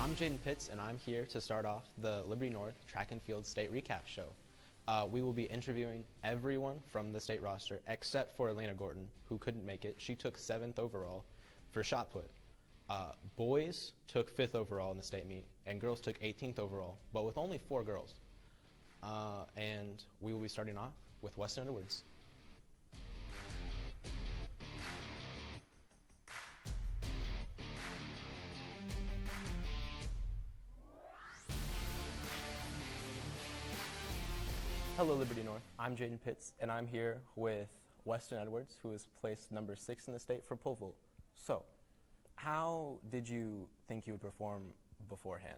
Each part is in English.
I'm Jaden Pitts, and I'm here to start off the Liberty North Track and Field State Recap Show. We will be interviewing everyone from the state roster except for Elena Gordon, who couldn't make it. She took 7th overall for shot put. Boys took 5th overall in the state meet, and girls took 18th overall, but with only 4 girls. And we will be starting off with Weston Edwards. Hello, Liberty North. I'm Jaden Pitts, and I'm here with Weston Edwards, who is placed number 6 in the state for pole vault. So, how did you think you would perform beforehand?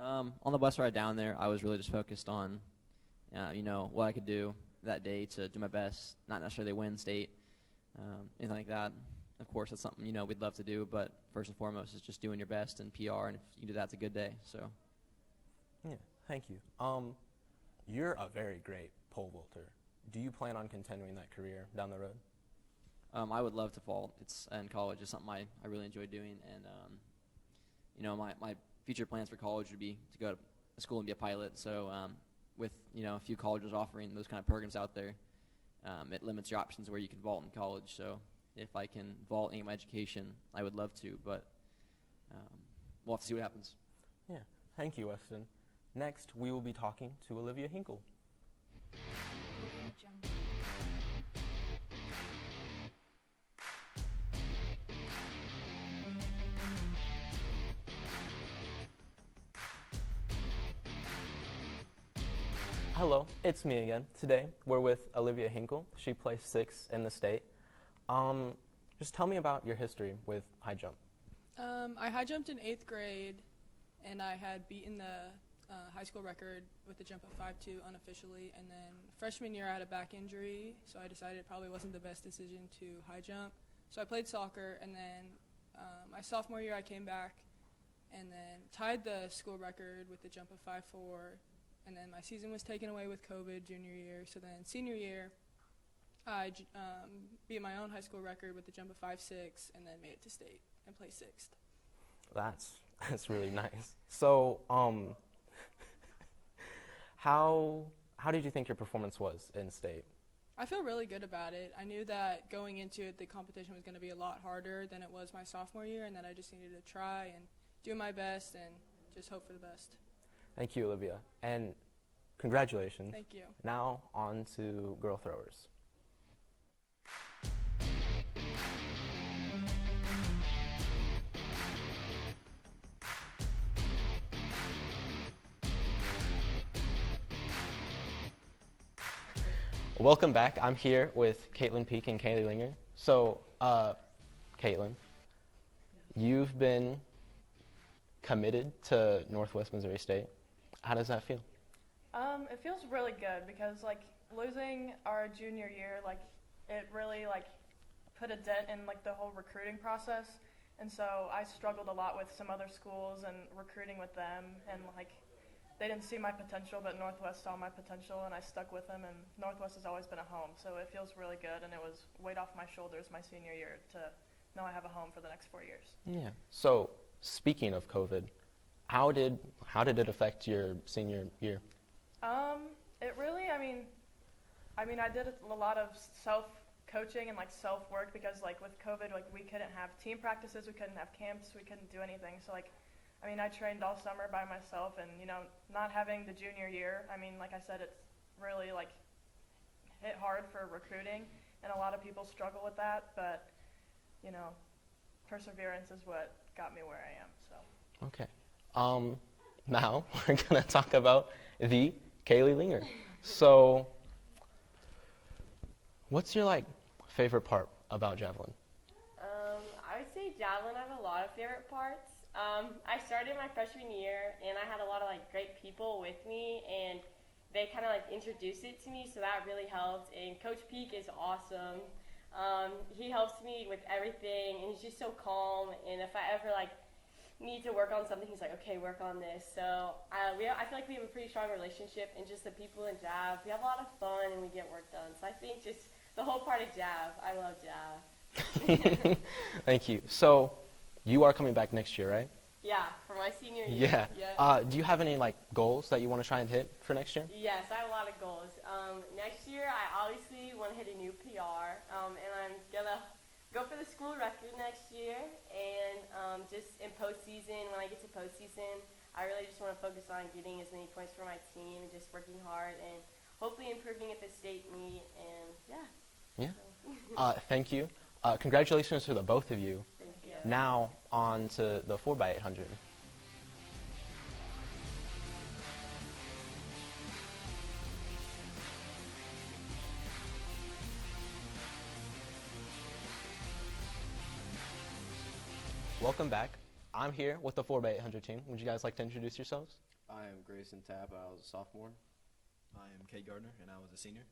On the bus ride down there, I was really just focused on, what I could do that day to do my best, not necessarily win state, anything like that. Of course, that's something, we'd love to do, but first and foremost is just doing your best in PR, and if you do that, it's a good day, so. Yeah, thank you. You're a very great pole vaulter. Do you plan on continuing that career down the road? I would love to vault. It's in college. It's something I really enjoy doing, and my future plans for college would be to go to school and be a pilot. So with a few colleges offering those kind of programs out there, it limits your options where you can vault in college. So if I can vault and get my education, I would love to, but we'll have to see what happens. Yeah, thank you, Weston. Next, we will be talking to Olivia Hinkle. Hello, it's me again. Today, we're with Olivia Hinkle. She placed 6th in the state. Just tell me about your history with high jump. I high jumped in 8th grade, and I had beaten the high school record with a jump of 5.2 unofficially, and then freshman year I had a back injury, so I decided it probably wasn't the best decision to high jump. So I played soccer, and then my sophomore year I came back and then tied the school record with a jump of 5.4, and then my season was taken away with COVID junior year. So then senior year I beat my own high school record with a jump of 5.6, and then made it to state and placed 6th. That's really nice. So, how did you think your performance was in state? I feel really good about it. I knew that going into it, the competition was going to be a lot harder than it was my sophomore year, and that I just needed to try and do my best and just hope for the best. Thank you, Olivia, and congratulations. Thank you. Now on to girl throwers. Welcome back. I'm here with Caitlin Peak and Hailey Lingard. So, Caitlin, you've been committed to Northwest Missouri State. How does that feel? It feels really good because, losing our junior year, it really, put a dent in, the whole recruiting process. And so I struggled a lot with some other schools and recruiting with them, and, they didn't see my potential, but Northwest saw my potential, and I stuck with them, and Northwest has always been a home, so it feels really good, and it was weight off my shoulders my senior year to know I have a home for the next 4 years. Yeah. So, speaking of COVID, how did it affect your senior year? It really, I did a lot of self-coaching and, self-work because, with COVID, we couldn't have team practices, we couldn't have camps, we couldn't do anything, so, I trained all summer by myself, and, not having the junior year, like I said, it's really, hit hard for recruiting, and a lot of people struggle with that, but, perseverance is what got me where I am, so. Okay. Now we're going to talk about the Hailey Lingard. So, what's your, favorite part about javelin? I would say javelin, I have a lot of favorite parts. I started my freshman year, and I had a lot of great people with me, and they kind of introduced it to me, so that really helped. And Coach Peak is awesome. He helps me with everything, and he's just so calm. And if I ever need to work on something, he's like, okay, work on this. So I feel like we have a pretty strong relationship, and just the people in JAV, we have a lot of fun and we get work done. So I think just the whole part of JAV, I love JAV. Thank you. So you are coming back next year, right? Yeah, for my senior year. Yeah. Yeah. Do you have any like goals that you want to try and hit for next year? Yes, I have a lot of goals. Next year, I obviously want to hit a new PR, and I'm gonna go for the school record next year. And just in postseason, when I get to postseason, I really just want to focus on getting as many points for my team and just working hard and hopefully improving at the state meet. And yeah. Yeah. So. Thank you. Congratulations to the both of you. Thank you. Now on to the 4x800. Welcome back. I'm here with the 4x800 team. Would you guys like to introduce yourselves? I am Grayson Tapp. I was a sophomore. I am Kate Gardner, and I was a senior.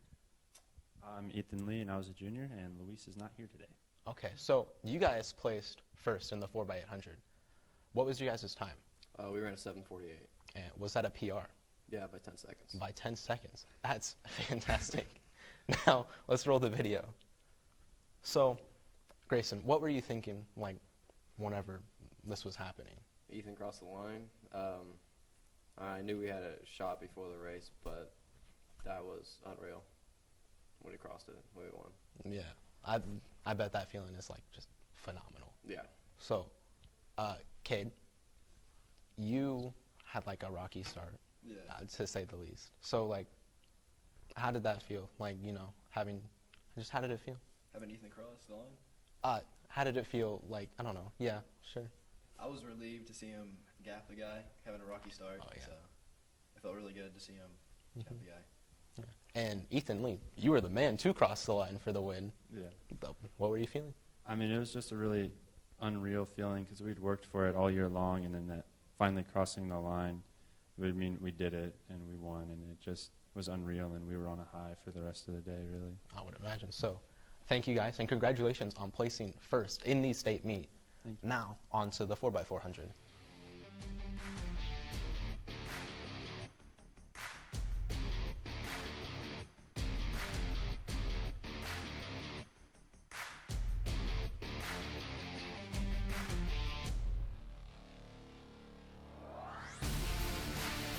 I'm Ethan Lee, and I was a junior, and Luis is not here today. Okay, so you guys placed first in the 4x800. What was your guys' time? We ran a 7:48. And was that a PR? Yeah, by 10 seconds. By 10 seconds. That's fantastic. Now, let's roll the video. So, Grayson, what were you thinking, like, whenever this was happening? Ethan crossed the line. I knew we had a shot before the race, but that was unreal. When he crossed it, we won. Yeah, I bet that feeling is, like, just phenomenal. Yeah. So, Cade, you had, like, a rocky start, to say the least. So, like, how did that feel? Like, you know, how did it feel? Having Ethan cross the line? How did it feel? Like, I don't know. Yeah, sure. I was relieved to see him gap the guy, having a rocky start. Oh, yeah. So it felt really good to see him gap the guy. Yeah. And Ethan Lee, you were the man to cross the line for the win. Yeah. What were you feeling? I mean, it was just a really unreal feeling because we'd worked for it all year long, and then that finally crossing the line would mean we did it and we won, and it just was unreal, and we were on a high for the rest of the day, really. I would imagine. So, thank you guys, and congratulations on placing first in the state meet. Thank you. Now, on to the 4x400.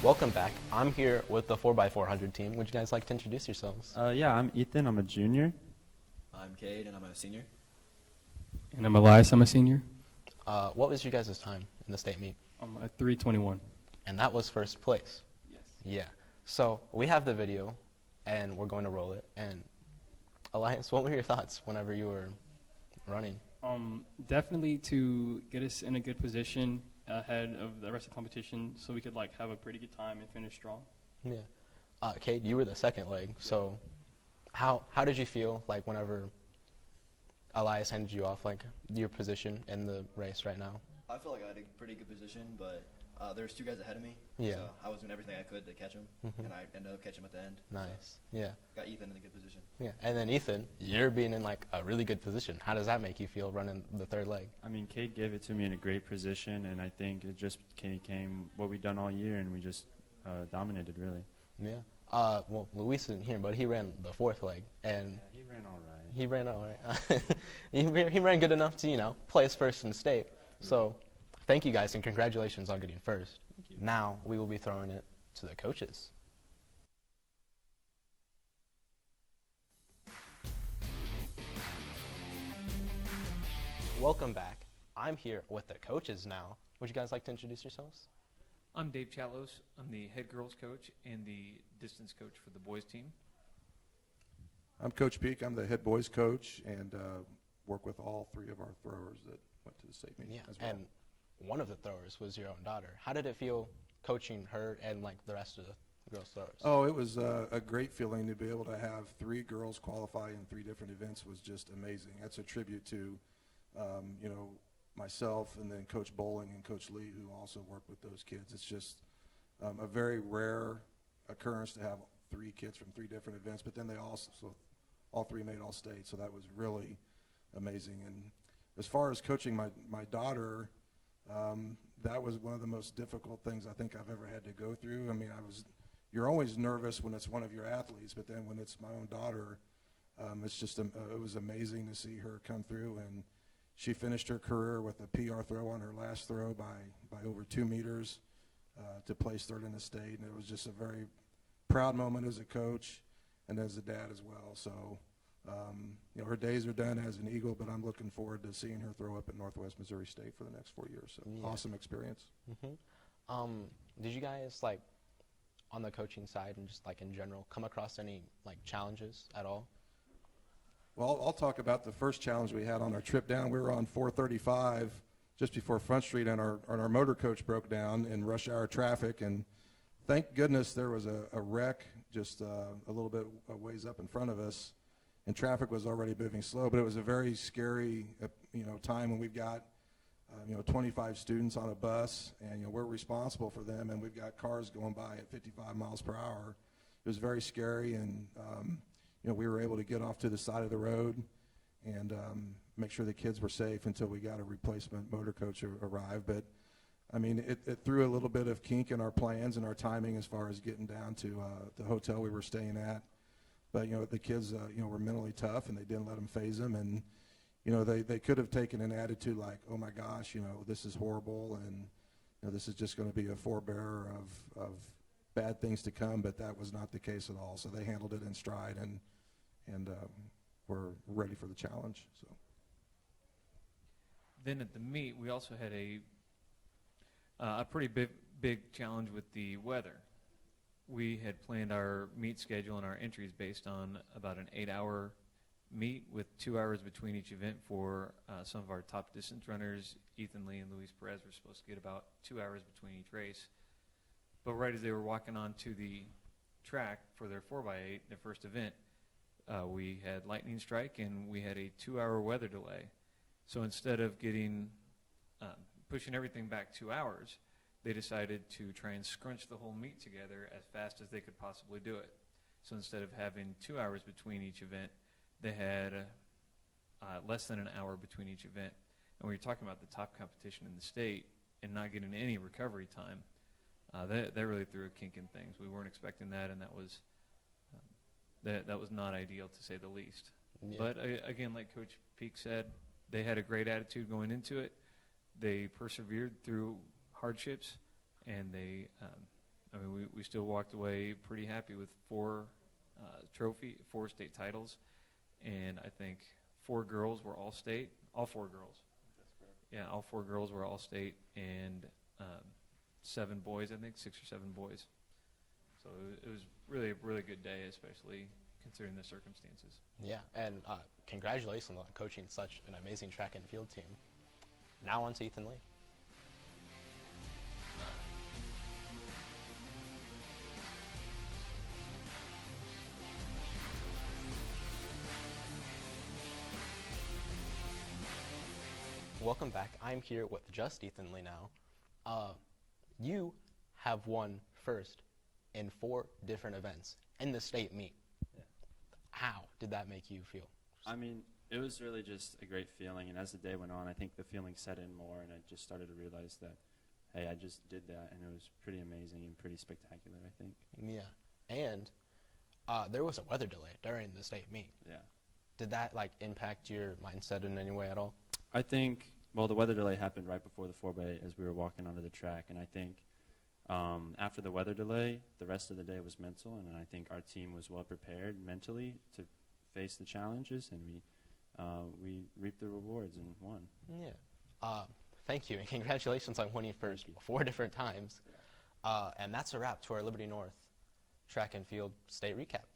Welcome back. I'm here with the 4x400 team. Would you guys like to introduce yourselves? Yeah, I'm Ethan. I'm a junior. I'm Cade, and I'm a senior. And I'm Elias. I'm a senior. What was your guys' time in the state meet? I'm at 3:21. And that was first place. Yes. Yeah. So we have the video, and we're going to roll it. And Elias, what were your thoughts whenever you were running? Definitely to get us in a good position ahead of the rest of the competition, so we could like have a pretty good time and finish strong. Yeah. Kate, you were the second leg. So how did you feel like whenever Elias handed you off, like your position in the race right now? I feel like I had a pretty good position, but there's two guys ahead of me. Yeah. So I was doing everything I could to catch him, and I ended up catching him at the end. Nice. Yeah. Got Ethan in a good position. Yeah. And then Ethan, you're being in like a really good position. How does that make you feel running the third leg? I mean, Cade gave it to me in a great position, and I think it just became what we've done all year, and we just dominated, really. Yeah. Well, Luis isn't here, but he ran the fourth leg, and Yeah, he ran all right. he ran all right. he ran good enough to, you know, place first in state. So thank you guys, and congratulations on getting first. Thank you. Now we will be throwing it to the coaches. Welcome back. I'm here with the coaches now. Would you guys like to introduce yourselves? I'm Dave Chatlos. I'm the head girls coach and the distance coach for the boys team. I'm Coach Peak. I'm the head boys coach and work with all three of our throwers that went to the state meet as well. And one of the throwers was your own daughter. How did it feel coaching her and like the rest of the girls throwers? Oh, it was a great feeling to be able to have three girls qualify in three different events. Was just amazing. That's a tribute to, you know, myself and then Coach Bowling and Coach Lee, who also work with those kids. It's just a very rare occurrence to have three kids from three different events, but then they also, all three made all state, so that was really amazing. And as far as coaching my daughter, that was one of the most difficult things I think I've ever had to go through. I mean, you're always nervous when it's one of your athletes, but then when it's my own daughter, it's just, it was amazing to see her come through. And, She finished her career with a PR throw on her last throw by over 2 meters to place third in the state. And it was just a very proud moment as a coach and as a dad as well. So, her days are done as an Eagle, but I'm looking forward to seeing her throw up at Northwest Missouri State for the next 4 years. So, awesome experience. Mm-hmm. Did you guys, like, on the coaching side and just, like, in general, come across any, like, challenges at all? Well, I'll talk about the first challenge we had on our trip down. We were on 435 just before Front Street, and our motor coach broke down in rush hour traffic. And thank goodness there was a wreck just a little bit a ways up in front of us, and traffic was already moving slow. But it was a very scary, time when we've got 25 students on a bus, and we're responsible for them, and we've got cars going by at 55 miles per hour. It was very scary, and we were able to get off to the side of the road and make sure the kids were safe until we got a replacement motor coach arrive. But I mean, it threw a little bit of kink in our plans and our timing as far as getting down to the hotel we were staying at. But the kids were mentally tough, and they didn't let them phase them. And they could have taken an attitude like, oh my gosh, this is horrible, and this is just going to be a forebearer of bad things to come. But that was not the case at all. So they handled it in stride, and we're ready for the challenge. So. Then at the meet, we also had a pretty big challenge with the weather. We had planned our meet schedule and our entries based on about an 8-hour meet with 2 hours between each event for some of our top distance runners. Ethan Lee and Luis Perez were supposed to get about 2 hours between each race. But right as they were walking onto the track for their 4x8, their first event, we had lightning strike, and we had a 2-hour weather delay. So instead of pushing everything back 2 hours, they decided to try and scrunch the whole meet together as fast as they could possibly do it. So instead of having 2 hours between each event, they had less than an hour between each event. And when you're talking about the top competition in the state and not getting any recovery time, that really threw a kink in things. We weren't expecting that, and that was not ideal, to say the least. Yeah. But again, like Coach Peak said, they had a great attitude going into it. They persevered through hardships, and we still walked away pretty happy with 4 state titles, and I think 4 girls were all state. All 4 girls. That's correct. Yeah, all 4 girls were all state, and 7 boys, I think, 6 or 7 boys. So it was really a really good day, especially considering the circumstances. Yeah, and congratulations on coaching such an amazing track and field team. Now on to Ethan Lee. Welcome back. I'm here with just Ethan Lee now. You have won first in 4 different events in the state meet. Yeah. How did that make you feel? I mean, it was really just a great feeling, and as the day went on, I think the feeling set in more, and I just started to realize that, hey, I just did that, and it was pretty amazing and pretty spectacular, I think. Yeah, and there was a weather delay during the state meet. Yeah. Did that, impact your mindset in any way at all? I think, well, the weather delay happened right before the 4x8 as we were walking onto the track, and I think after the weather delay, the rest of the day was mental, and I think our team was well prepared mentally to face the challenges, and we reaped the rewards and won. Yeah. Thank you, and congratulations on winning first 4 different times. And that's a wrap to our Liberty North track and field state recap.